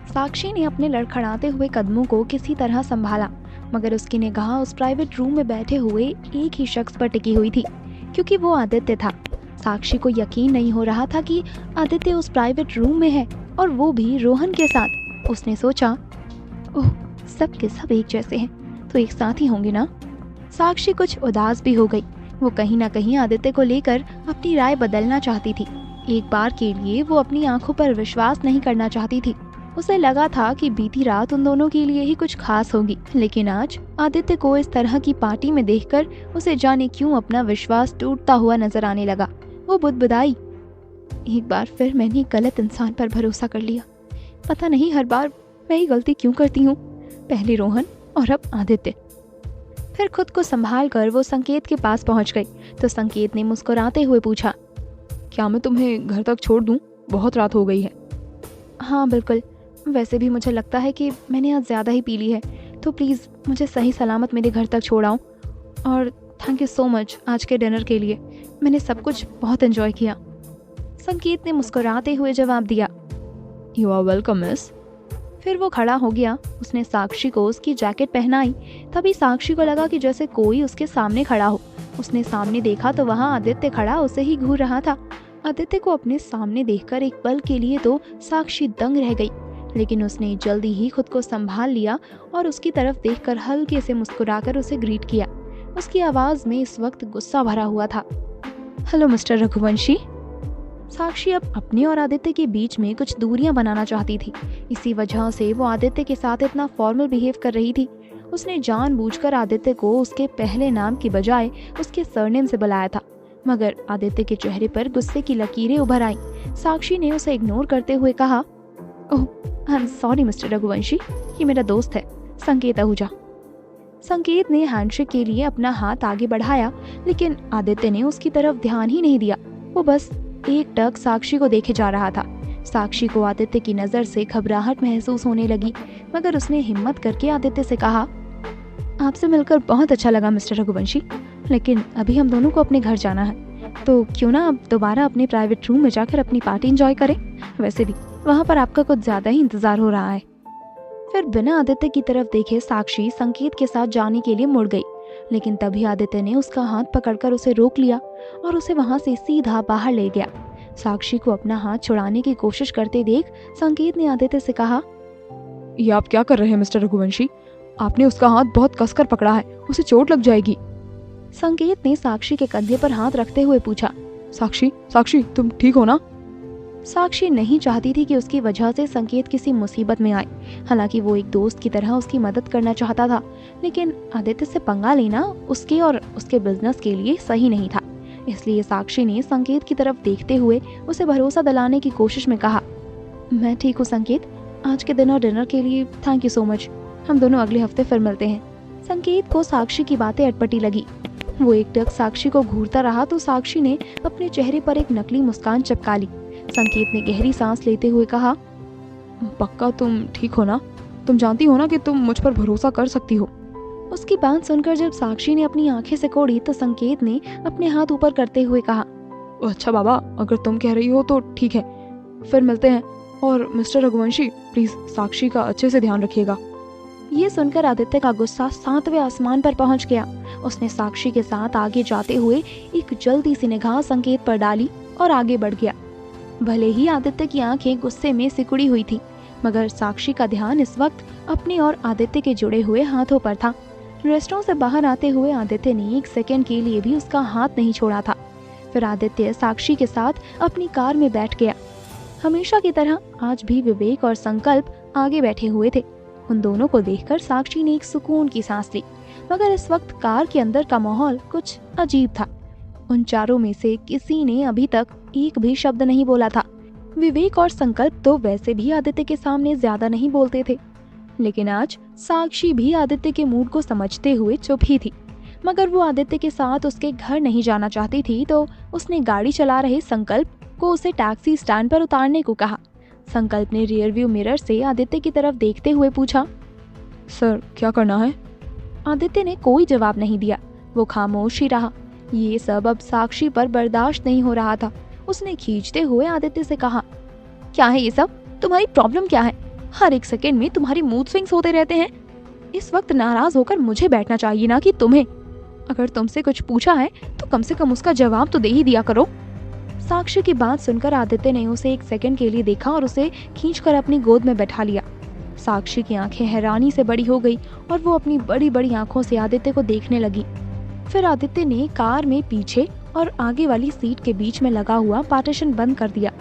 साक्षी ने अपने लड़खड़ाते हुए कदमों को किसी तरह संभाला, मगर उसकी निगाह उस प्राइवेट रूम में बैठे हुए एक ही शख्स पर टिकी हुई थी, क्योंकि वो आदित्य था। साक्षी को यकीन नहीं हो रहा था कि आदित्य उस प्राइवेट रूम में है, और वो भी रोहन के साथ। उसने सोचा, ओह, सब के सब एक जैसे हैं, तो एक साथ ही होंगे ना। साक्षी कुछ उदास भी हो गई। वो कहीं ना कहीं आदित्य को लेकर अपनी राय बदलना चाहती थी। एक बार के लिए वो अपनी आंखों पर विश्वास नहीं करना चाहती थी। उसे लगा था कि बीती रात उन दोनों के लिए ही कुछ खास होगी, लेकिन आज आदित्य को इस तरह की पार्टी में देखकर उसे जाने क्यों अपना विश्वास टूटता हुआ नजर आने लगा। वो बुदबुदाई, एक बार फिर मैंने गलत इंसान पर भरोसा कर लिया। पता नहीं हर बार मैं ही गलती क्यों करती हूँ। पहले रोहन और अब आदित्य। फिर खुद को संभाल कर वो संकेत के पास पहुंच गई तो संकेत ने मुस्कुराते हुए पूछा, क्या मैं तुम्हें घर तक छोड़ दूं? बहुत रात हो गई है। हाँ बिल्कुल, वैसे भी मुझे लगता है कि मैंने आज ज़्यादा ही पी ली है, तो प्लीज़ मुझे सही सलामत मेरे घर तक छोड़ आओ। और थैंक यू सो मच आज के डिनर के लिए, मैंने सब कुछ बहुत एंजॉय किया। संकेत ने मुस्कुराते हुए जवाब दिया, यू आर वेलकम मिस। फिर वो खड़ा हो गया। उसने साक्षी को उसकी जैकेट पहनाई। तभी साक्षी को लगा कि जैसे कोई उसके सामने खड़ा हो। उसने सामने देखा तो वहाँ आदित्य खड़ा उसे ही घूर रहा था। आदित्य को अपने सामने देखकर एक पल के लिए तो साक्षी दंग रह गई, लेकिन उसने जल्दी ही खुद को संभाल लिया और उसकी तरफ देखकर हल्के से मुस्कुराकर उसे ग्रीट किया। उसकी आवाज में इस वक्त गुस्सा भरा हुआ था। Hello mister Raghuvanshi. साक्षी अब अपने और आदित्य के बीच में कुछ दूरियां बनाना चाहती थी। इसी वजह से वो आदित्य के साथ इतना फॉर्मल बिहेव कर रही थी। उसने जानबूझकर आदित्य को उसके पहले नाम की बजाय उसके सरनेम से बुलाया था, मगर आदित्य के चेहरे पर गुस्से की लकीरें उभर आईं। साक्षी ने उसे इग्नोर करते हुए कहा, oh I am sorry mister Raghuvanshi, ये मेरा दोस्त है, संकेत आहूजा। संकेत ने हैंडशेक के लिए अपना हाथ आगे बढ़ाया, लेकिन आदित्य ने उसकी तरफ ध्यान ही नहीं दिया। वो बस एक टक साक्षी को देखे जा रहा था। साक्षी को आदित्य की नजर से घबराहट महसूस होने लगी, मगर उसने हिम्मत करके आदित्य से कहा, आपसे मिलकर बहुत अच्छा लगा मिस्टर रघुवंशी, लेकिन अभी हम दोनों को अपने घर जाना है, तो क्यों ना आप दोबारा अपने प्राइवेट रूम में जाकर अपनी पार्टी एंजॉय करें। वैसे भी वहाँ पर आपका कुछ ज्यादा ही इंतजार हो रहा है। फिर बिना आदित्य की तरफ देखे साक्षी संकेत के साथ जाने के लिए मुड़ गई, लेकिन तभी आदित्य ने उसका हाथ पकड़कर उसे रोक लिया और उसे वहां से सीधा बाहर ले गया। साक्षी को अपना हाथ छुड़ाने की कोशिश करते देख संकेत ने आदित्य से कहा, ये आप क्या कर रहे हैं मिस्टर रघुवंशी? आपने उसका हाथ बहुत कसकर पकड़ा है, उसे चोट लग जाएगी। संकेत ने साक्षी के कंधे पर हाथ रखते हुए पूछा, साक्षी साक्षी तुम ठीक हो ना? साक्षी नहीं चाहती थी कि उसकी वजह से संकेत किसी मुसीबत में आए। हालांकि वो एक दोस्त की तरह उसकी मदद करना चाहता था, लेकिन आदित्य से पंगा लेना उसके और उसके बिजनेस के लिए सही नहीं था। इसलिए साक्षी ने संकेत की तरफ देखते हुए उसे भरोसा दिलाने की कोशिश में कहा, मैं ठीक हूँ संकेत, आज के दिन और डिनर के लिए थैंक यू सो मच, हम दोनों अगले हफ्ते फिर मिलते हैं। संकेत को साक्षी की बातें अटपटी लगी। वो एक टक साक्षी को घूरता रहा तो साक्षी ने अपने चेहरे पर एक नकली मुस्कान चिपका ली। संकेत ने गहरी सांस लेते हुए कहा, पक्का तुम ठीक हो ना? तुम जानती हो ना कि तुम मुझ पर भरोसा कर सकती हो। उसकी बात सुनकर जब साक्षी ने अपनी आंखें सिकोड़ी तो संकेत ने अपने हाथ ऊपर करते हुए कहा, अच्छा बाबा, अगर तुम कह रही हो तो ठीक है, फिर मिलते हैं। और मिस्टर रघुवंशी प्लीज साक्षी का अच्छे से ध्यान रखिएगा। ये सुनकर आदित्य का गुस्सा 7वें आसमान पर पहुंच गया। उसने साक्षी के साथ आगे जाते हुए एक जल्दी सी निगाह संकेत पर डाली और आगे बढ़ गया। भले ही आदित्य की आंखें गुस्से में सिकुड़ी हुई थी, मगर साक्षी का ध्यान इस वक्त अपने और आदित्य के जुड़े हुए हाथों पर था। रेस्टोरेंट से बाहर आते हुए आदित्य ने एक सेकंड के लिए भी उसका हाथ नहीं छोड़ा था। फिर आदित्य साक्षी के साथ अपनी कार में बैठ गया। हमेशा की तरह आज भी विवेक और संकल्प आगे बैठे हुए थे। उन दोनों को देखकर साक्षी ने एक सुकून की सांस ली, मगर इस वक्त कार के अंदर का माहौल कुछ अजीब था। उन चारों में से किसी ने अभी तक एक भी शब्द नहीं बोला था। विवेक और संकल्प तो वैसे भी आदित्य के सामने ज्यादा नहीं बोलते थे, लेकिन आज साक्षी भी आदित्य के मूड को समझते हुए चुप ही थी। मगर वो आदित्य के साथ उसके घर नहीं जाना चाहती थी, तो उसने गाड़ी चला रहे संकल्प को उसे टैक्सी स्टैंड पर उतारने को कहा। संकल्प ने रियर व्यू मिरर से आदित्य की तरफ देखते हुए पूछा, सर क्या करना है? आदित्य ने कोई जवाब नहीं दिया। वो खामोश ही रहा। ये सब अब साक्षी पर बर्दाश्त नहीं हो रहा था। उसने खींचते हुए आदित्य से कहा, क्या है ये सब? तुम्हारी प्रॉब्लम क्या है? हर एक सेकंड में तुम्हारी मूड स्विंग्स होते रहते हैं। इस वक्त नाराज होकर मुझे बैठना चाहिए ना कि तुम्हें। अगर तुमसे कुछ पूछा है तो कम से कम उसका जवाब तो दे ही दिया करो। साक्षी की बात सुनकर आदित्य ने उसे एक सेकंड के लिए देखा और उसे खींचकर अपनी गोद में बैठा लिया। साक्षी की आंखें हैरानी से बड़ी हो गई और वो अपनी बड़ी बड़ी आंखों से आदित्य को देखने लगी। फिर आदित्य ने कार में पीछे और आगे वाली सीट के बीच में लगा हुआ पार्टीशन बंद कर दिया।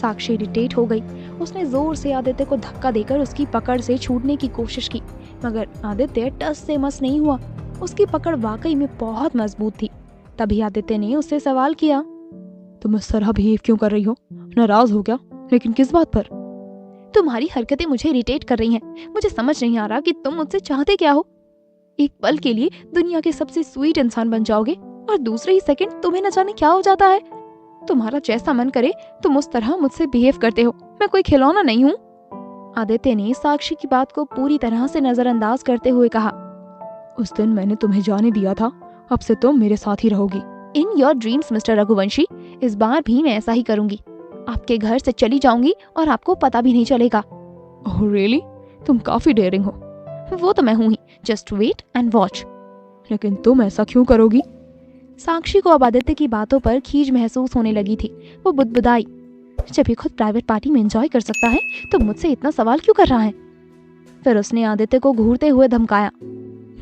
साक्षी इरिटेट हो गई। उसने जोर से आदित्य को धक्का देकर उसकी पकड़ से छूटने की कोशिश की, मगर आदित्य टस से मस नहीं हुआ। उसकी पकड़ वाकई में बहुत मजबूत थी। तभी आदित्य ने उससे सवाल किया, तुम इस तरह बिहेव क्यों कर रही हो? नाराज हो क्या? लेकिन किस बात पर? तुम्हारी हरकतें मुझे इरिटेट कर रही हैं। मुझे समझ नहीं आ रहा कि तुम मुझसे चाहते क्या हो। एक पल के लिए दुनिया के सबसे स्वीट इंसान बन जाओगे और दूसरे ही सेकंड तुम्हें न जाने क्या हो जाता है। तुम्हारा जैसा मन करे तुम उस तरह मुझसे बिहेव करते हो। मैं कोई खिलौना नहीं हूँ। आदित्य ने साक्षी की बात को पूरी तरह से नजरअंदाज करते हुए कहा, उस दिन मैंने तुम्हें जाने दिया था, अब से तुम मेरे साथ ही रहोगी। In your dreams mister Raghuvanshi, इस बार भी मैं ऐसा ही करूंगी। आपके घर से चली जाऊंगी और आपको पता भी नहीं चलेगा। Oh really? तुम काफी डेयरिंग हो। वो तो मैं हूं ही, जस्ट वेट एंड वॉच। लेकिन तुम ऐसा क्यों करोगी? साक्षी को अब आदित्य की बातों पर खीज महसूस होने लगी थी। वो बुदबुदाई, जब ये खुद प्राइवेट पार्टी में एंजॉय कर सकता है तो मुझसे इतना सवाल क्यों कर रहा है? फिर उसने आदित्य को घूरते हुए धमकाया,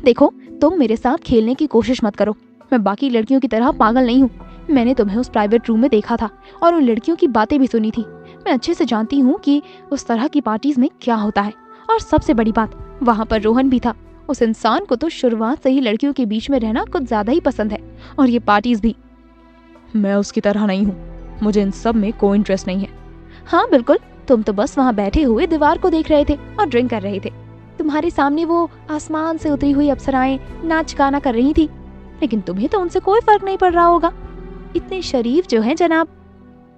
देखो तुम मेरे साथ खेलने की कोशिश मत करो। मैं बाकी लड़कियों की तरह पागल नहीं हूँ। मैंने तुम्हें उस प्राइवेट रूम में देखा था और उन लड़कियों की बातें भी सुनी थी। मैं अच्छे से जानती हूँ कि उस तरह की पार्टीज में क्या होता है। और सबसे बड़ी बात, वहाँ पर रोहन भी था। उस इंसान को तो शुरुआत से ही लड़कियों के बीच में रहना कुछ ज्यादा ही पसंद है, और ये पार्टीज भी। मैं उसकी तरह नहीं हूँ। मुझे इन सब में कोई इंटरेस्ट नहीं है। हाँ बिल्कुल, तुम तो बस वहाँ बैठे हुए दीवार को देख रहे थे और ड्रिंक कर रहे थे। तुम्हारे सामने वो आसमान से उतरी हुई अप्सराएं नाच गाना कर रही थी, लेकिन तुम्हें तो उनसे कोई फर्क नहीं पड़ रहा होगा। इतने शरीफ जो हैं जनाब।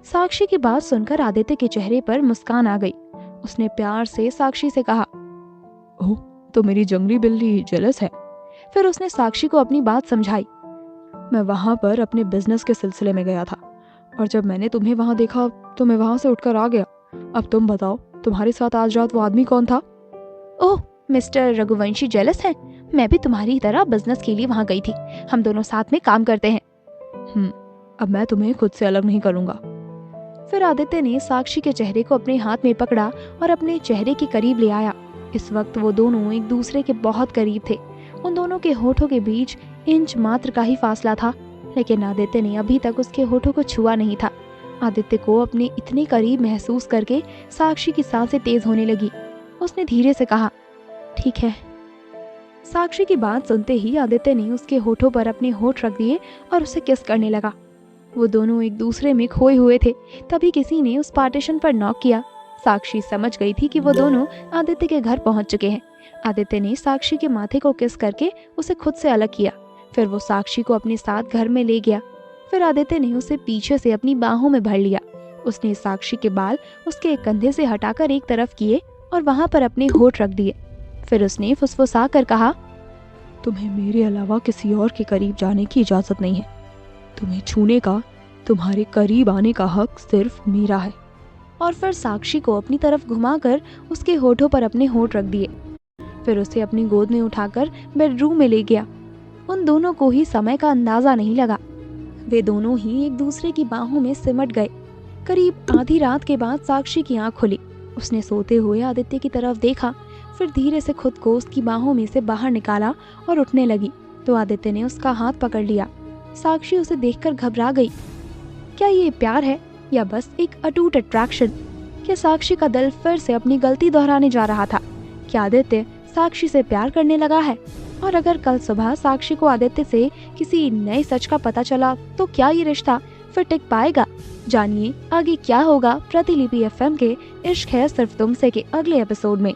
साक्षी की बात सुनकर आदित्य के चेहरे पर मुस्कान आ गई। उसने प्यार से साक्षी से कहा, ओह तो मेरी जंगली बिल्ली जेलस है। फिर उसने साक्षी को अपनी बात समझाई। मैं वहां पर अपने बिजनेस के सिलसिले में गया था और जब मैंने तुम्हें वहां देखा तो मैं वहां से उठकर आ गया। अब तुम बताओ, तुम्हारे साथ आज रात वो आदमी कौन था? ओह मिस्टर रघुवंशी जेलस है। मैं भी तुम्हारी तरह बिजनेस के लिए वहां गई थी। हम दोनों साथ में काम करते हैं। अब मैं तुम्हें खुद से अलग नहीं करूंगा। फिर आदित्य ने साक्षी के चेहरे को अपने हाथ में पकड़ा और अपने चेहरे के करीब ले आया। इस वक्त वो दोनों एक दूसरे के बहुत करीब थे। उन दोनों के होठों के बीच इंच मात्र का ही फासला था, लेकिन आदित्य ने अभी तक उसके होठों को छुआ नहीं था। आदित्य को अपने इतने करीब महसूस करके साक्षी की सांसें तेज होने लगी। उसने धीरे से कहा, ठीक है। साक्षी की बात सुनते ही आदित्य ने उसके होठों पर अपने होठ रख दिए और उसे किस करने लगा। वो दोनों एक दूसरे में खोए हुए थे। तभी किसी ने उस पार्टीशन पर नॉक किया। साक्षी समझ गई थी कि वो दोनों आदित्य के घर पहुंच चुके हैं। आदित्य ने साक्षी के माथे को किस करके उसे खुद से अलग किया। फिर वो साक्षी को अपने साथ घर में ले गया। फिर आदित्य ने उसे पीछे से अपनी बाहों में भर लिया। उसने साक्षी के बाल उसके एक कंधे से हटाकर एक तरफ किए और वहां पर अपने होठ रख दिए। फिर उसने फुसफुसा कर कहा, तुम्हें मेरे अलावा किसी और के करीब जाने की इजाजत नहीं है। तुम्हें छूने का, तुम्हारे करीब आने का हक सिर्फ मेरा है। और फिर साक्षी को अपनी तरफ घुमाकर उसके होठों पर अपने होठ रख दिए। फिर उसे अपनी गोद में उठाकर बेडरूम में ले गया। उन दोनों को ही समय का अंदाजा नहीं लगा। वे दोनों ही एक दूसरे की बाहों में सिमट गए। करीब आधी रात के बाद साक्षी की आंख खुली। उसने सोते हुए आदित्य की तरफ देखा, फिर धीरे से खुद को उसकी बाहों में से बाहर निकाला और उठने लगी तो आदित्य ने उसका हाथ पकड़ लिया। साक्षी उसे देखकर घबरा गई। क्या ये प्यार है या बस एक अटूट अट्रैक्शन? क्या साक्षी का दिल फिर से अपनी गलती दोहराने जा रहा था? क्या आदित्य साक्षी से प्यार करने लगा है? और अगर कल सुबह साक्षी को आदित्य से किसी नए सच का पता चला तो क्या ये रिश्ता फिर टिक पाएगा? जानिए आगे क्या होगा प्रतिलिपि FM के इश्क है सिर्फ तुमसे के अगले एपिसोड में।